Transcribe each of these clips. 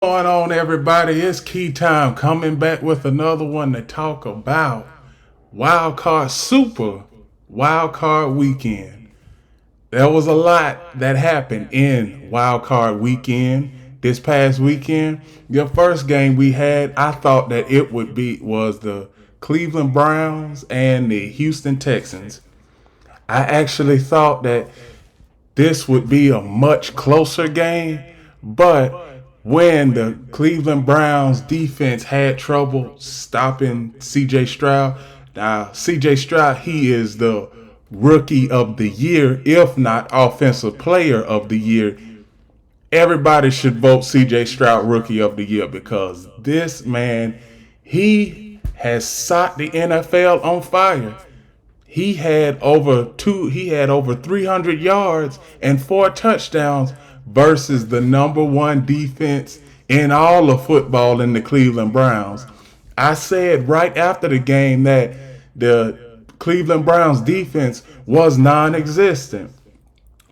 Going on, everybody? It's Key Time coming back with another one to talk about Wild Card Super Wild Card Weekend. There was a lot that happened in Wild Card Weekend this past weekend. The first game we had, I thought that it would be was the Cleveland Browns and the Houston Texans. I actually thought that this would be a much closer game, but when the Cleveland Browns defense had trouble stopping CJ Stroud, now CJ Stroud, he is the rookie of the year, if not offensive player of the year. Everybody should vote CJ Stroud rookie of the year because this man, he has set the NFL on fire. He had over 300 yards and 4 touchdowns versus the number one defense in all of football in the Cleveland Browns. I said right after the game that the Cleveland Browns defense was non-existent.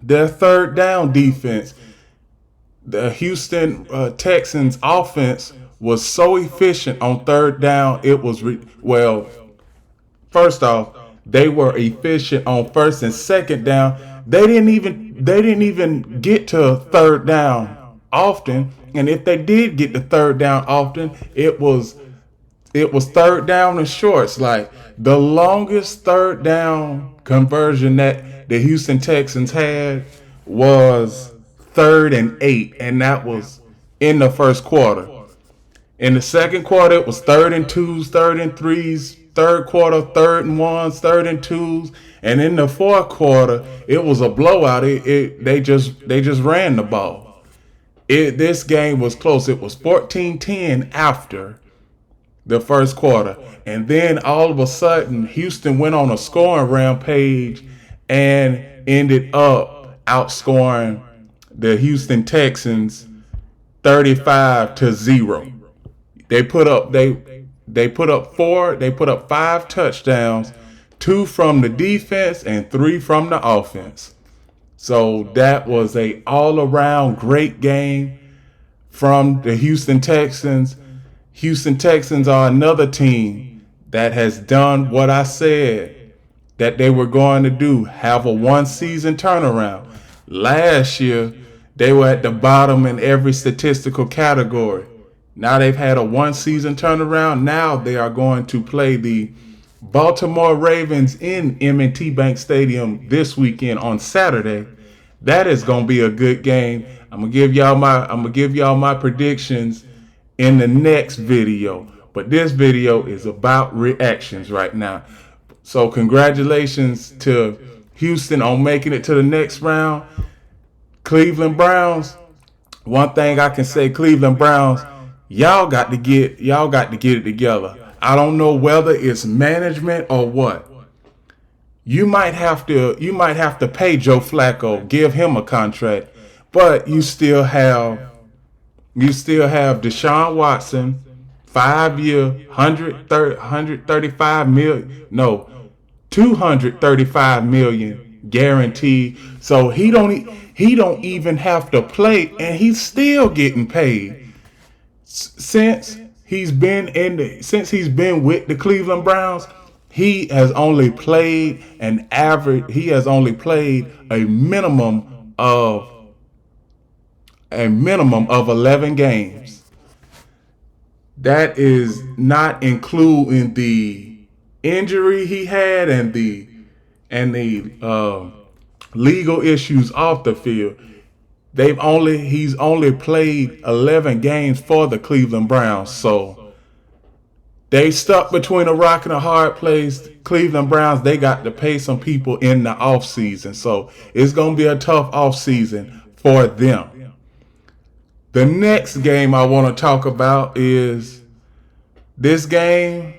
Their third down defense, the Houston Texans offense was so efficient on third down. First off, they were efficient on first and second down. They didn't even get to third down often. And if they did get to third down often, it was third down and shorts. Like the longest third down conversion that the Houston Texans had was 3rd and 8, and that was in the first quarter. In the second quarter, it was 3rd and 2s, 3rd and 3s, third quarter, 3rd and 1s, 3rd and 2s, and in the fourth quarter, it was a blowout. They just ran the ball. This game was close. It was 14-10 after the first quarter, and then all of a sudden, Houston went on a scoring rampage and ended up outscoring the Houston Texans 35-0. They put up five touchdowns, 2 from the defense and 3 from the offense. So that was a all-around great game from the Houston Texans. Houston Texans are another team that has done what I said that they were going to do, have a one-season turnaround. Last year, they were at the bottom in every statistical category. Now they've had a one-season turnaround. Now they are going to play the Baltimore Ravens in M&T Bank Stadium this weekend on Saturday. That is going to be a good game. I'm gonna give y'all my predictions in the next video. But this video is about reactions right now. So congratulations to Houston on making it to the next round. Cleveland Browns. One thing I can say, Cleveland Browns, y'all got to get it together. I don't know whether it's management or what. You might have to pay Joe Flacco, give him a contract, but you still have Deshaun Watson, 5-year, 135 million, no, 235 million guaranteed. So he don't even have to play, and he's still getting paid. Since he's been with the Cleveland Browns, he has only played a minimum of 11 games. That is not including the injury he had and the legal issues off the field. He's only played 11 games for the Cleveland Browns. So they stuck between a rock and a hard place. Cleveland Browns, they got to pay some people in the offseason. So it's going to be a tough offseason for them. The next game I want to talk about is this game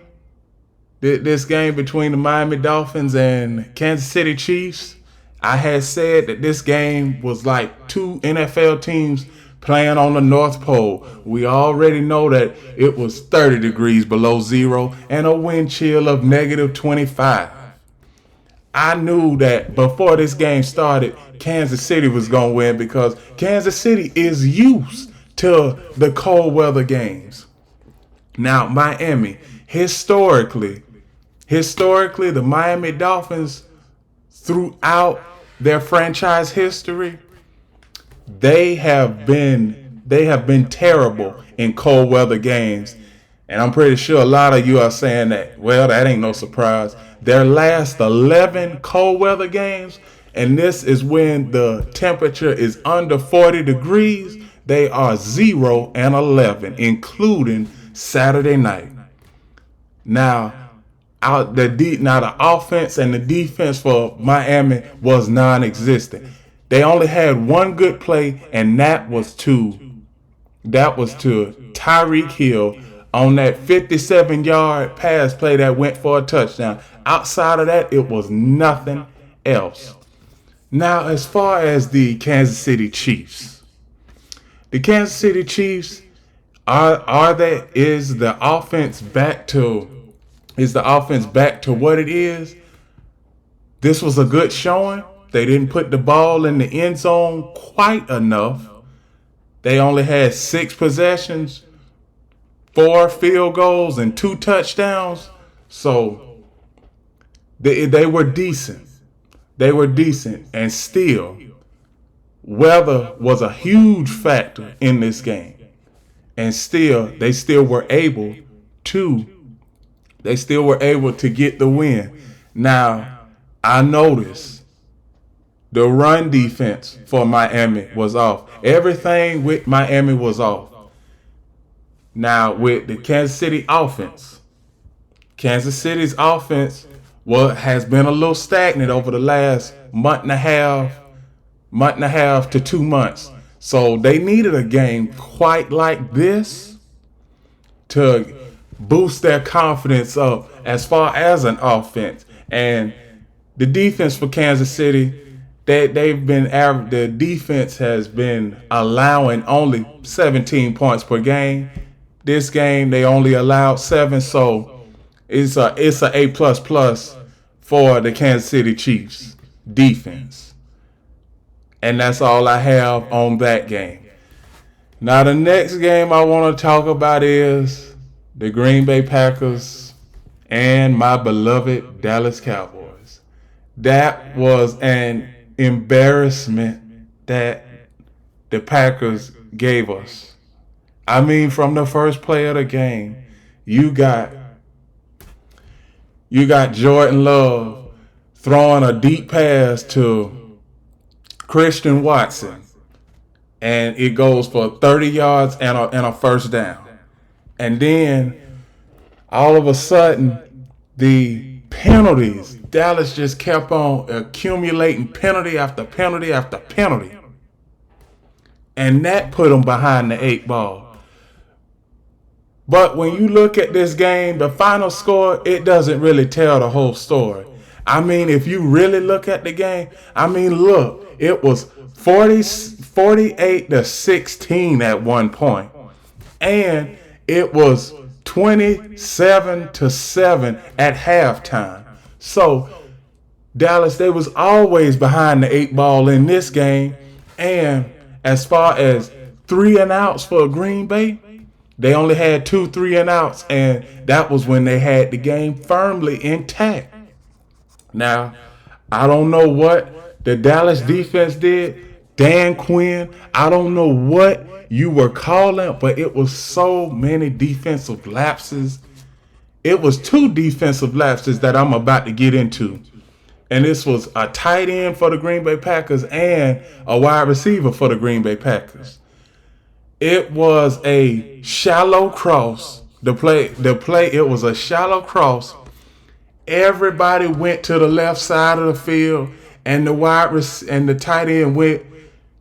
between the Miami Dolphins and Kansas City Chiefs. I had said that this game was like two NFL teams playing on the North Pole. We already know that it was 30 degrees below zero and a wind chill of -25. I knew that before this game started, Kansas City was going to win because Kansas City is used to the cold weather games. Now, Miami, historically, the Miami Dolphins, throughout their franchise history, they have been terrible in cold weather games. And I'm pretty sure a lot of you are saying that, well, that ain't no surprise. Their last 11 cold weather games, and this is when the temperature is under 40 degrees, they are 0-11, including Saturday night. Now, the offense and the defense for Miami was non-existent. They only had one good play, and that was to Tyreek Hill on that 57-yard pass play that went for a touchdown. Outside of that, it was nothing else. Now, as far as the Kansas City Chiefs, is the offense back to what it is? This was a good showing. They didn't put the ball in the end zone quite enough. They only had 6 possessions, 4 field goals, and 2 touchdowns. So they were decent. And still, weather was a huge factor in this game. And they still were able to get the win. Now, I noticed the run defense for Miami was off. Everything with Miami was off. Now, with the Kansas City's offense has been a little stagnant over the last month and a half to 2 months. So they needed a game quite like this to boost their confidence up as far as an offense. And the defense for Kansas City, the defense has been allowing only 17 points per game. This game they only allowed 7, so it's a A++ for the Kansas City Chiefs defense. And that's all I have on that game. Now the next game I want to talk about is the Green Bay Packers and my beloved Dallas Cowboys. That was an embarrassment that the Packers gave us. I mean, from the first play of the game, you got Jordan Love throwing a deep pass to Christian Watson, and it goes for 30 yards and a first down. And then all of a sudden, the penalties, Dallas just kept on accumulating penalty after penalty after penalty. And that put them behind the 8 ball. But when you look at this game, the final score, it doesn't really tell the whole story. I mean, if you really look at the game, look, it was 48-16 at one point. And it was 27-7 at halftime. So Dallas, they was always behind the 8 ball in this game. And as far as 3 and outs for Green Bay, they only had 2 3 and outs, and that was when they had the game firmly intact. Now, I don't know what the Dallas defense did. Dan Quinn, I don't know what you were calling, but it was so many defensive lapses. It was 2 defensive lapses that I'm about to get into. And this was a tight end for the Green Bay Packers and a wide receiver for the Green Bay Packers. It was a shallow cross. The play, it was a shallow cross. Everybody went to the left side of the field, and the tight end went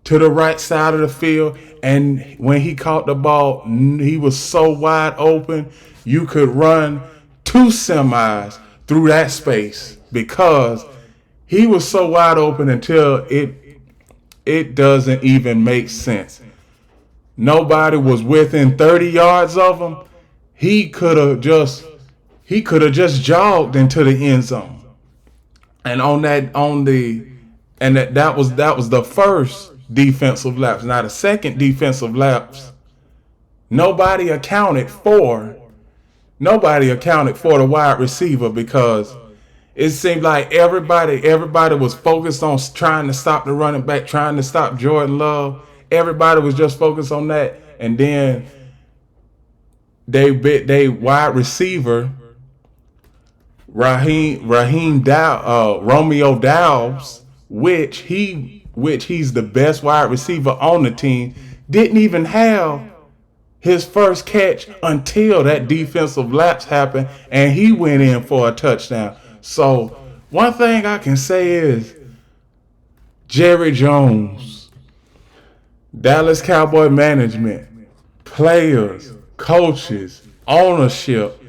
to the right side of the field. And when he caught the ball, he was so wide open, you could run 2 semis through that space because he was so wide open until it doesn't even make sense. Nobody was within 30 yards of him. He could have just jogged into the end zone. And that was the first defensive lapse. Now the second defensive lapse Nobody accounted for the wide receiver because it seemed like everybody was focused on trying to stop the running back, trying to stop Jordan Love. Everybody was just focused on that, and then they wide receiver Romeo Doubs, which he's the best wide receiver on the team, didn't even have his first catch until that defensive lapse happened, and he went in for a touchdown. So one thing I can say is Jerry Jones, Dallas Cowboy management, players, coaches, ownership,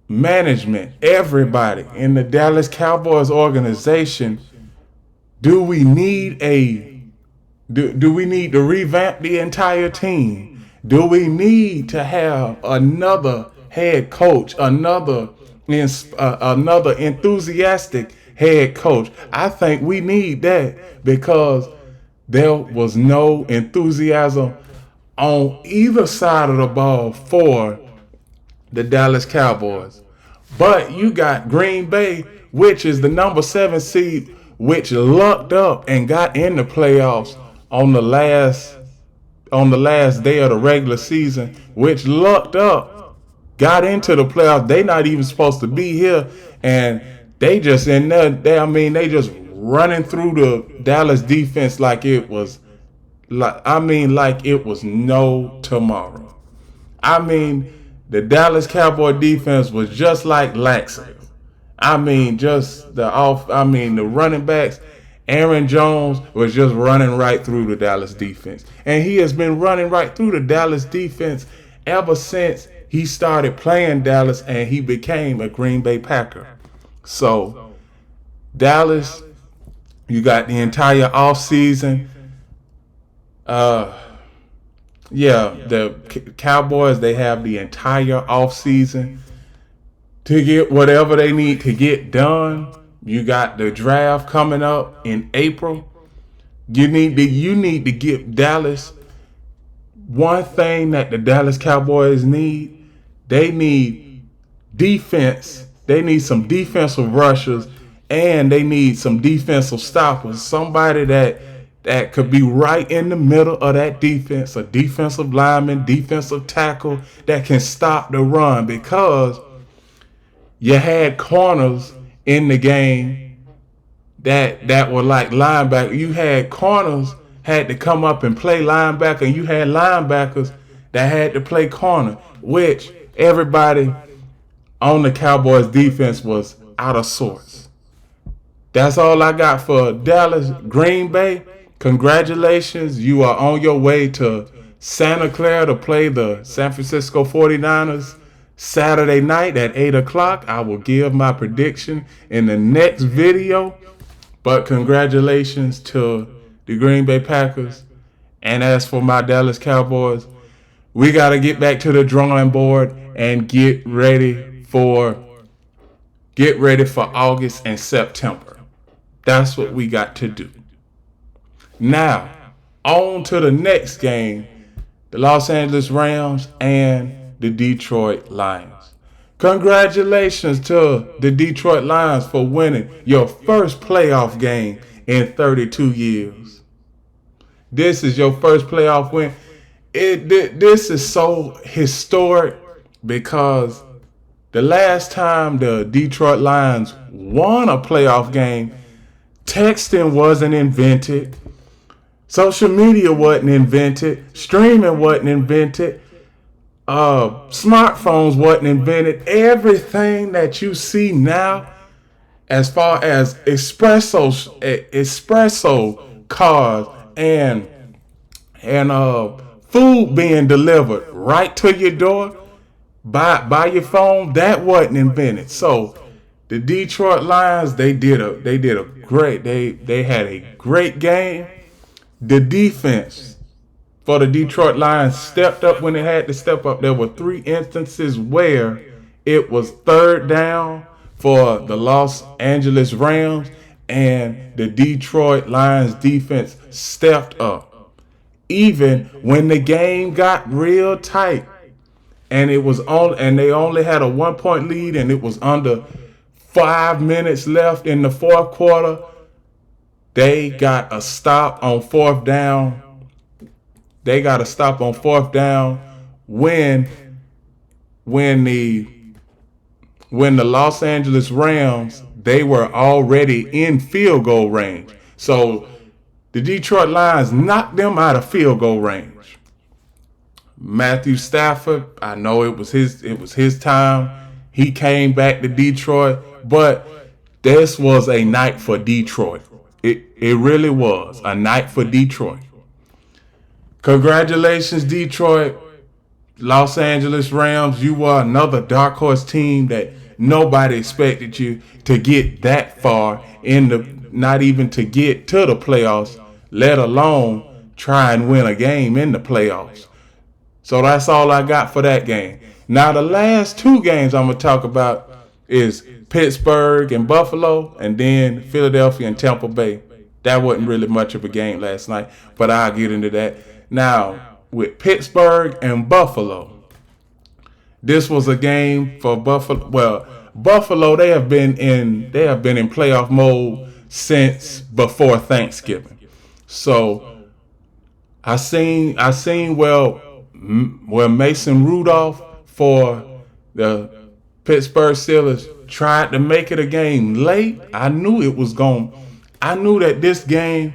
management, everybody in the Dallas Cowboys organization, do we need to revamp the entire team? Do we need to have another head coach, another enthusiastic head coach? I think we need that because there was no enthusiasm on either side of the ball for the Dallas Cowboys. But you got Green Bay, which is the number 7 seed, which lucked up and got in the playoffs on the last day of the regular season, which lucked up, got into the playoffs. They not even supposed to be here, and they just in there. They just running through the Dallas defense like it was no tomorrow. The Dallas Cowboy defense was just like laxative. The running backs. Aaron Jones was just running right through the Dallas defense. And he has been running right through the Dallas defense ever since he started playing Dallas and he became a Green Bay Packer. So, Dallas, you got the entire offseason. The Cowboys, they have the entire offseason to get whatever they need to get done. You got the draft coming up in April. You need to give Dallas one thing that the Dallas Cowboys need. They need defense. They need some defensive rushers, and they need some defensive stoppers. Somebody that could be right in the middle of that defense, a defensive lineman, defensive tackle that can stop the run, because you had corners in the game that were like linebackers. You had corners had to come up and play linebacker, and you had linebackers that had to play corner, which everybody on the Cowboys defense was out of sorts. That's all I got for Dallas. Green Bay, congratulations. You are on your way to Santa Clara to play the San Francisco 49ers Saturday night at 8 o'clock. I will give my prediction in the next video. But congratulations to the Green Bay Packers. And as for my Dallas Cowboys, we got to get back to the drawing board and get ready for August and September. That's what we got to do. Now, on to the next game, the Los Angeles Rams and the Detroit Lions. Congratulations to the Detroit Lions for winning your first playoff game in 32 years. This is your first playoff win. This is so historic because the last time the Detroit Lions won a playoff game, texting wasn't invented. Social media wasn't invented. Streaming wasn't invented. Smartphones wasn't invented. Everything that you see now, as far as espresso cars and food being delivered right to your door by your phone, that wasn't invented. So the Detroit Lions, they had a great game. The defense for the Detroit Lions stepped up when it had to step up. There were 3 instances where it was third down for the Los Angeles Rams, and the Detroit Lions defense stepped up. even when the game got real tight and they only had a 1 point lead and it was under 5 minutes left in the fourth quarter, they got a stop on fourth down. They got a stop on fourth down when the Los Angeles Rams, they were already in field goal range. So the Detroit Lions knocked them out of field goal range. Matthew Stafford, I know it was his time. He came back to Detroit, but this was a night for Detroit. It really was a night for Detroit. Congratulations, Detroit. Los Angeles Rams, you were another dark horse team that nobody expected you to get that far not even to get to the playoffs, let alone try and win a game in the playoffs. So that's all I got for that game. Now the last two games I'm going to talk about is Pittsburgh and Buffalo, and then Philadelphia and Tampa Bay. That wasn't really much of a game last night, but I'll get into that. Now, with Pittsburgh and Buffalo, this was a game for Buffalo. Well, Buffalo, they have been in playoff mode since before Thanksgiving. So I seen where Mason Rudolph for the Pittsburgh Steelers tried to make it a game late. I knew that this game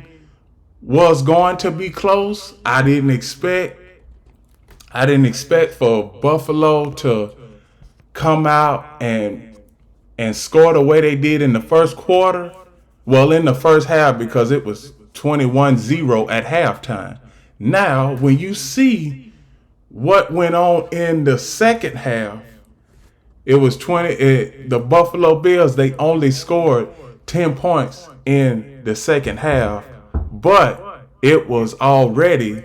was going to be close. I didn't expect for Buffalo to come out and score the way they did in the first quarter. Well, in the first half, because it was 21-0 at halftime. Now, when you see what went on in the second half, it was the Buffalo Bills, they only scored 10 points in the second half, but it was already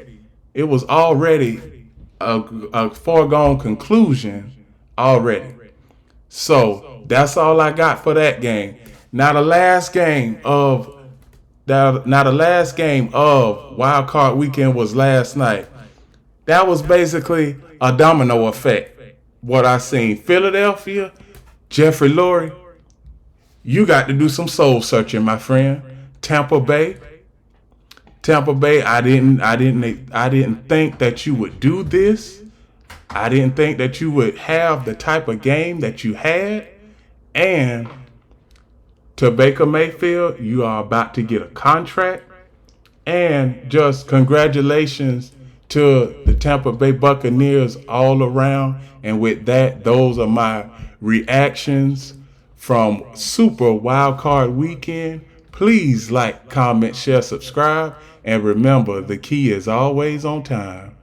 a foregone conclusion already. So that's all I got for that game. Now the last game of Wild Card Weekend was last night. That was basically a domino effect. What I seen, Philadelphia, Jeffrey Lurie, you got to do some soul searching, my friend. Tampa Bay, I didn't think that you would do this. I didn't think that you would have the type of game that you had. And to Baker Mayfield, you are about to get a contract. And just congratulations to the Tampa Bay Buccaneers all around. And with that, those are my reactions from Super Wild Card Weekend. Please like, comment, share, subscribe. And remember, the key is always on time.